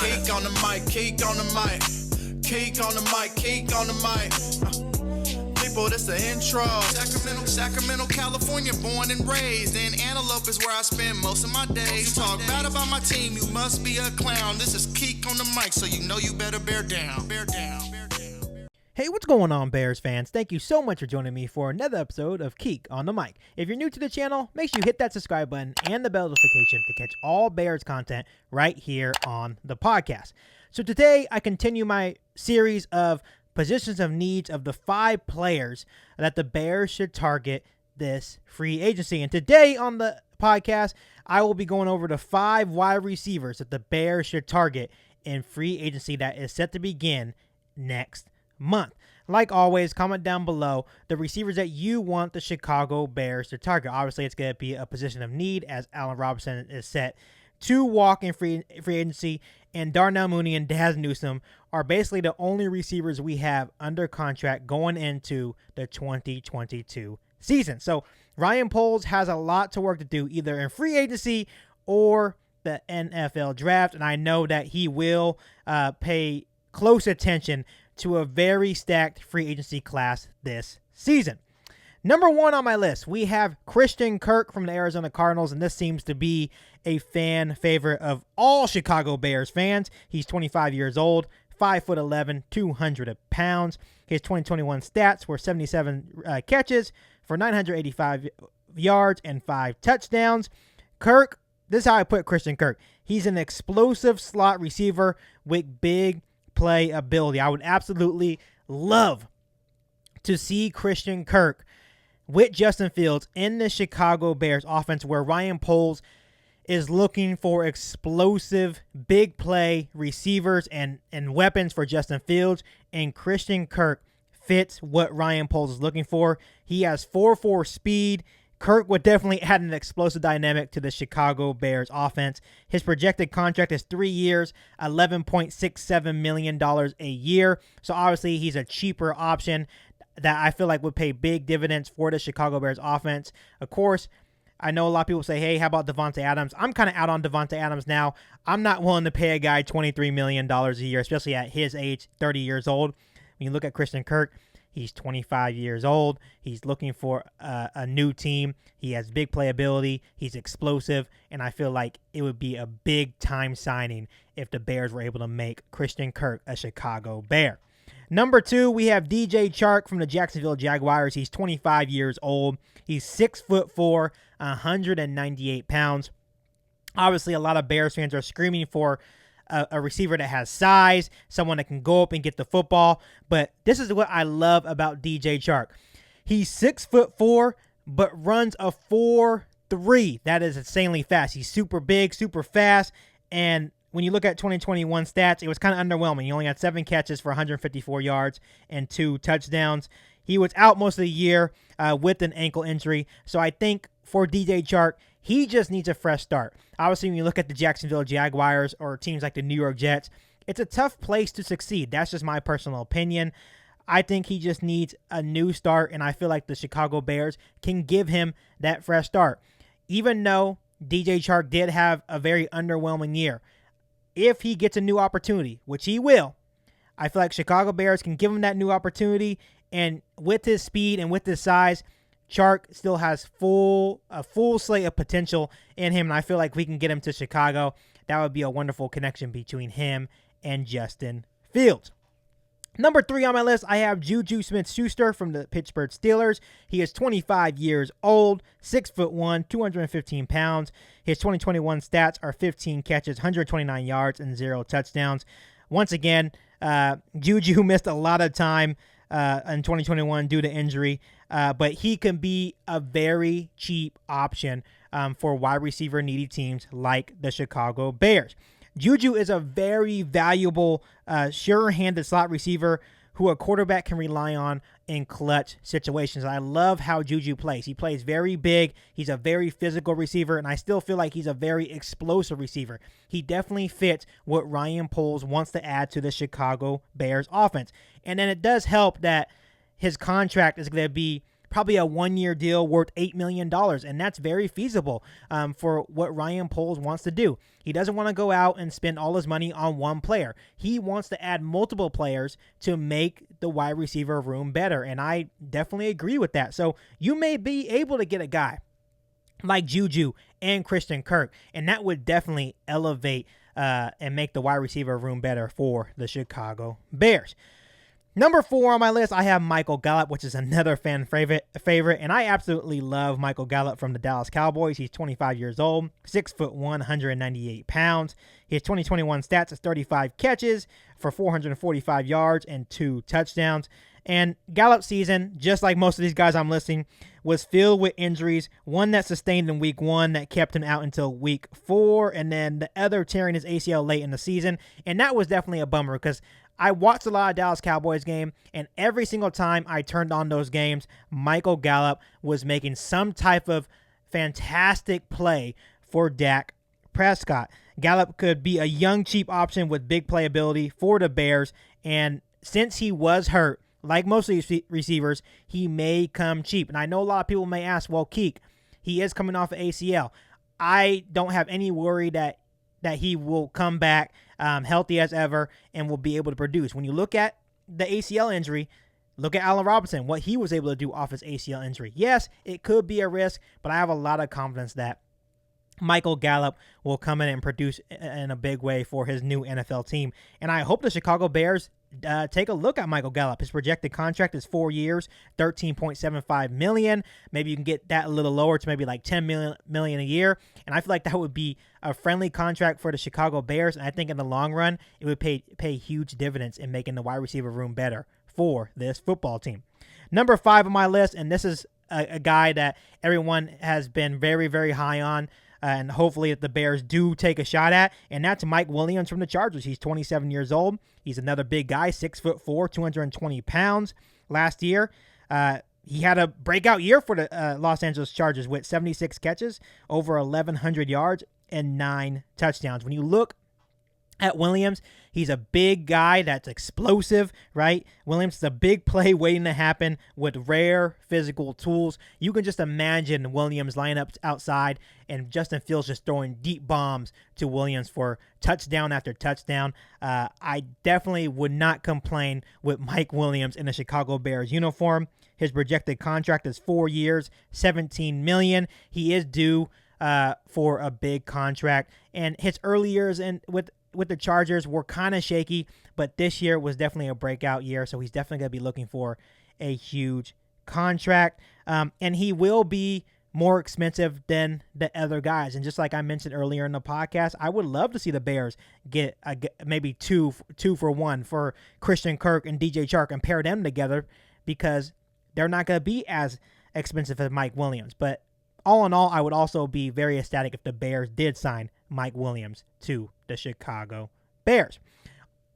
Keek on the mic, Keek on the mic. Keek on the mic, Keek on the mic. People, this the intro. Sacramento, California, born and raised. And Antelope is where I spend most of my days. Talk bad about my team, you must be a clown. This is Keek on the mic, so you know you better bear down. Bear down. Hey, what's going on, Bears fans? Thank you so much for joining me for another episode of Keek on the Mic. If you're new to the channel, make sure you hit that subscribe button and the bell notification to catch all Bears content right here on the podcast. So today, I continue my series of positions of needs of the 5 players that the Bears should target this free agency. And today on the podcast, I will be going over the 5 wide receivers that the Bears should target in free agency that is set to begin next month. Like always, comment down below the receivers that you want the Chicago Bears to target. Obviously, it's going to be a position of need as Allen Robinson is set to walk in free agency, and Darnell Mooney and Daz Newsome are basically the only receivers we have under contract going into the 2022 season. So Ryan Poles has a lot to work to do either in free agency or the NFL draft, and I know that he will pay close attention to a very stacked free agency class this season. Number 1 on my list, we have Christian Kirk from the Arizona Cardinals, and this seems to be a fan favorite of all Chicago Bears fans. He's 25 years old, 5'11", 200 pounds. His 2021 stats were 77 catches for 985 yards and 5 touchdowns. Kirk, this is how I put Christian Kirk. He's an explosive slot receiver with big play ability. I would absolutely love to see Christian Kirk with Justin Fields in the Chicago Bears offense, where Ryan Poles is looking for explosive big play receivers and weapons for Justin Fields, and Christian Kirk fits what Ryan Poles is looking for. He has 4.4 speed. Kirk would definitely add an explosive dynamic to the Chicago Bears offense. His projected contract is 3 years, $11.67 million a year. So obviously he's a cheaper option that I feel like would pay big dividends for the Chicago Bears offense. Of course, I know a lot of people say, hey, how about Devontae Adams? I'm kind of out on Devontae Adams now. I'm not willing to pay a guy $23 million a year, especially at his age, 30 years old. When you look at Christian Kirk, he's 25 years old. He's looking for a new team. He has big playability. He's explosive. And I feel like it would be a big-time signing if the Bears were able to make Christian Kirk a Chicago Bear. Number 2, we have DJ Chark from the Jacksonville Jaguars. He's 25 years old. He's 6'4", 198 pounds. Obviously, a lot of Bears fans are screaming for a receiver that has size, someone that can go up and get the football. But this is what I love about DJ Chark. He's 6'4", but runs a 4.3. That is insanely fast. He's super big, super fast. And when you look at 2021 stats, it was kind of underwhelming. He only had 7 catches for 154 yards and 2 touchdowns. He was out most of the year with an ankle injury. So I think for DJ Chark, he just needs a fresh start. Obviously, when you look at the Jacksonville Jaguars or teams like the New York Jets, it's a tough place to succeed. That's just my personal opinion. I think he just needs a new start, and I feel like the Chicago Bears can give him that fresh start. Even though DJ Chark did have a very underwhelming year, if he gets a new opportunity, which he will, I feel like Chicago Bears can give him that new opportunity, and with his speed and with his size, Chark still has a full slate of potential in him, and I feel like we can get him to Chicago. That would be a wonderful connection between him and Justin Fields. Number 3 on my list, I have JuJu SmithSchuster from the Pittsburgh Steelers. He is 25 years old, 6'1", 215 pounds. His 2021 stats are 15 catches, 129 yards, and 0 touchdowns. Once again, JuJu missed a lot of time in 2021 due to injury, but he can be a very cheap option for wide receiver needy teams like the Chicago Bears. JuJu is a very valuable, sure-handed slot receiver who a quarterback can rely on in clutch situations. I love how JuJu plays. He plays very big. He's a very physical receiver, and I still feel like he's a very explosive receiver. He definitely fits what Ryan Poles wants to add to the Chicago Bears offense. And then it does help that his contract is going to be probably a 1-year deal worth $8 million, and that's very feasible for what Ryan Poles wants to do. He doesn't want to go out and spend all his money on one player. He wants to add multiple players to make the wide receiver room better, and I definitely agree with that. So you may be able to get a guy like JuJu and Christian Kirk, and that would definitely elevate and make the wide receiver room better for the Chicago Bears. Number 4 on my list, I have Michael Gallup, which is another fan favorite, and I absolutely love Michael Gallup from the Dallas Cowboys. He's 25 years old, 6'1", 198 pounds. His 2021 stats is 35 catches for 445 yards and 2 touchdowns. And Gallup's season, just like most of these guys I'm listing, was filled with injuries. One that sustained in week 1 that kept him out until week 4, and then the other tearing his ACL late in the season. And that was definitely a bummer because I watched a lot of Dallas Cowboys game, and every single time I turned on those games, Michael Gallup was making some type of fantastic play for Dak Prescott. Gallup could be a young, cheap option with big playability for the Bears, and since he was hurt, like most of these receivers, he may come cheap. And I know a lot of people may ask, well, Keek, he is coming off of ACL. I don't have any worry that he will come back healthy as ever and will be able to produce. When you look at the ACL injury, look at Allen Robinson, what he was able to do off his ACL injury. Yes, it could be a risk, but I have a lot of confidence that Michael Gallup will come in and produce in a big way for his new NFL team. And I hope the Chicago Bears take a look at Michael Gallup. His projected contract is 4 years, $13.75 million. Maybe you can get that a little lower to maybe like $10 million a year. And I feel like that would be a friendly contract for the Chicago Bears. And I think in the long run, it would pay huge dividends in making the wide receiver room better for this football team. Number 5 on my list, and this is a guy that everyone has been very, very high on, and hopefully the Bears do take a shot at, and that's Mike Williams from the Chargers. He's 27 years old. He's another big guy, 6'4", 220 pounds. Last year, he had a breakout year for the Los Angeles Chargers with 76 catches, over 1,100 yards, and 9 touchdowns. When you look at Williams, he's a big guy that's explosive, right? Williams is a big play waiting to happen with rare physical tools. You can just imagine Williams lineups outside and Justin Fields just throwing deep bombs to Williams for touchdown after touchdown. I definitely would not complain with Mike Williams in the Chicago Bears uniform. His projected contract is 4 years, $17 million. He is due for a big contract, and his early years with the Chargers were kind of shaky, but this year was definitely a breakout year, so he's definitely going to be looking for a huge contract, and he will be more expensive than the other guys. And just like I mentioned earlier in the podcast, I would love to see the Bears get maybe two for one for Christian Kirk and DJ Chark and pair them together, because they're not going to be as expensive as Mike Williams. But all in all, I would also be very ecstatic if the Bears did sign Mike Williams to the Chicago Bears.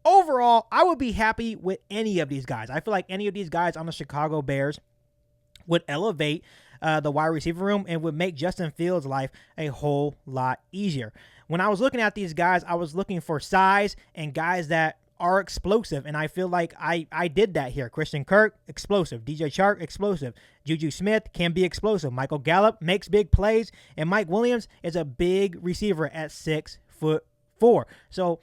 Overall, I would be happy with any of these guys. I feel like any of these guys on the Chicago Bears would elevate the wide receiver room and would make Justin Fields' life a whole lot easier. When I was looking at these guys, I was looking for size and guys that are explosive, and I feel like I did that here. Christian Kirk, explosive. DJ Chark, explosive. JuJu Smith can be explosive. Michael Gallup makes big plays, and Mike Williams is a big receiver at 6'4". So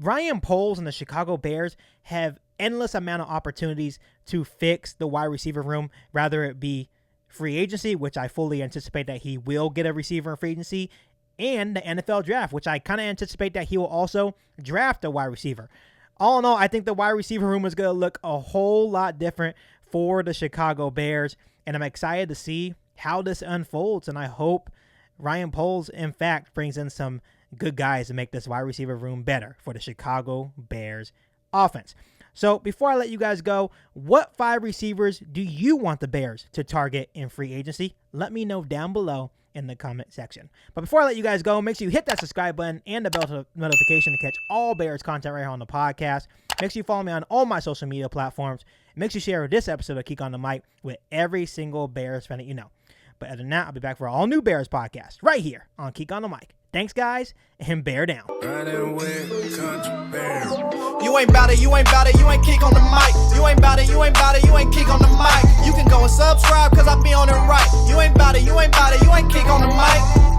Ryan Poles and the Chicago Bears have endless amount of opportunities to fix the wide receiver room, rather it be free agency, which I fully anticipate that he will get a receiver in free agency, and the NFL draft, which I kind of anticipate that he will also draft a wide receiver. All in all, I think the wide receiver room is going to look a whole lot different for the Chicago Bears, and I'm excited to see how this unfolds, and I hope Ryan Poles, in fact, brings in some good guys to make this wide receiver room better for the Chicago Bears offense. So before I let you guys go, what 5 receivers do you want the Bears to target in free agency? Let me know down below in the comment section. But before I let you guys go, make sure you hit that subscribe button and the bell notification to catch all Bears content right here on the podcast. Make sure you follow me on all my social media platforms. Make sure you share this episode of Keek on the Mic with every single Bears fan that you know. But other than that, I'll be back for an all new Bears podcast right here on Keek on the Mic. Thanks, guys, and bear down. Riding with country bear. You You ain't bout it, you ain't bout it, you ain't kick on the mic. You ain't bout it, you ain't bout it, you ain't kick on the mic. You can go and subscribe cause I be on it right. You ain't bout it, you ain't bout it, you ain't kick on the mic.